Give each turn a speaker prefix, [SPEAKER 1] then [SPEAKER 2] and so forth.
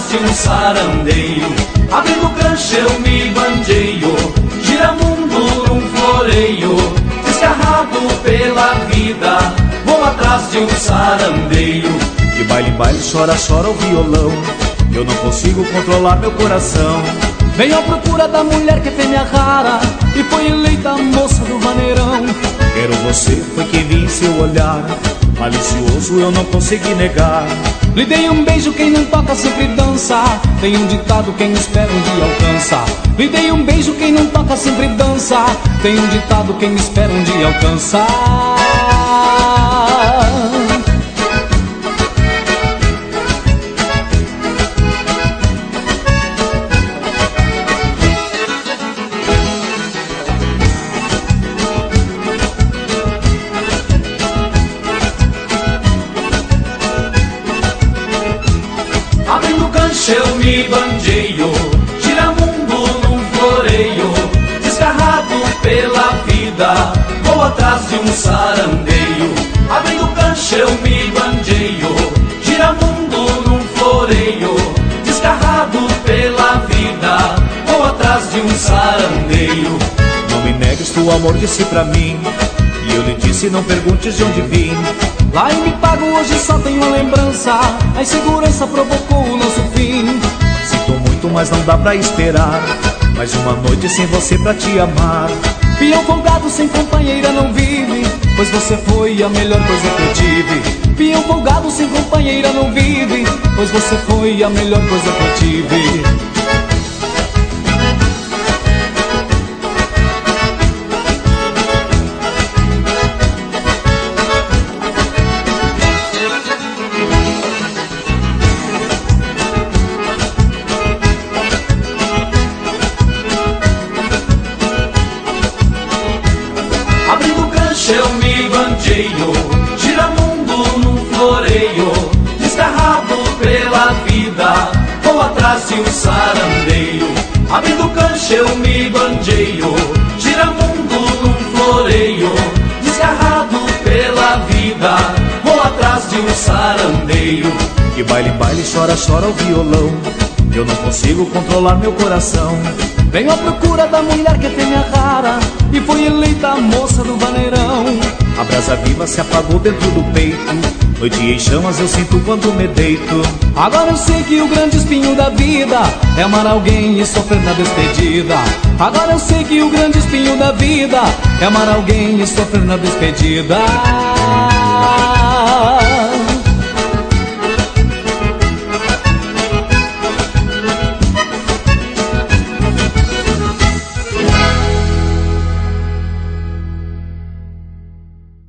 [SPEAKER 1] atrás de um sarandeio. Abrindo cancha eu me bandeio, giramundo num floreio. Desgarrado pela vida, vou atrás de um sarandeio.
[SPEAKER 2] De baile em baile, chora, chora o violão. Eu não consigo controlar meu coração.
[SPEAKER 3] Venho à procura da mulher que é fêmea rara e foi eleita a moça do vaneirão.
[SPEAKER 2] Quero você, foi quem vi em seu olhar, malicioso eu não consegui negar.
[SPEAKER 3] Lhe dei um beijo, quem não toca sempre dança. Tem um ditado, quem espera um dia alcança. Lhe dei um beijo, quem não toca sempre dança. Tem um ditado, quem espera um dia alcança.
[SPEAKER 1] Abrindo cancha eu me bandeio, giramundo num floreio. Desgarrado pela vida, vou atrás de um sarandeio. Abrindo cancha eu me bandeio, giramundo num floreio. Desgarrado pela vida, vou atrás de um sarandeio.
[SPEAKER 2] Não me negues tu amor, disse pra mim, e eu lhe disse não perguntes de onde vim.
[SPEAKER 3] Lá em Me Pago hoje só tenho lembrança, a insegurança provocou o nosso fim.
[SPEAKER 2] Sinto muito, mas não dá pra esperar mais uma noite sem você pra te amar.
[SPEAKER 3] Peão folgado sem companheira não vive, pois você foi a melhor coisa que eu tive. Peão folgado sem companheira não vive, pois você foi a melhor coisa que eu tive.
[SPEAKER 1] Abrindo cancha eu me bandeio, giramundo num floreio. Desgarrado pela vida, vou atrás de um sarandeio. Abrindo cancha eu me bandeio, giramundo num floreio. Desgarrado pela vida, vou atrás de um sarandeio.
[SPEAKER 2] De baile em baile, chora, chora o violão. Eu não consigo controlar meu coração.
[SPEAKER 3] Venho à procura da mulher que é fêmea rara e foi eleita a moça do vaneirão.
[SPEAKER 2] A brasa viva se apagou dentro do peito, noite em chamas eu sinto quando me deito.
[SPEAKER 3] Agora eu sei que o grande espinho da vida é amar alguém e sofrer na despedida. Agora eu sei que o grande espinho da vida é amar alguém e sofrer na despedida.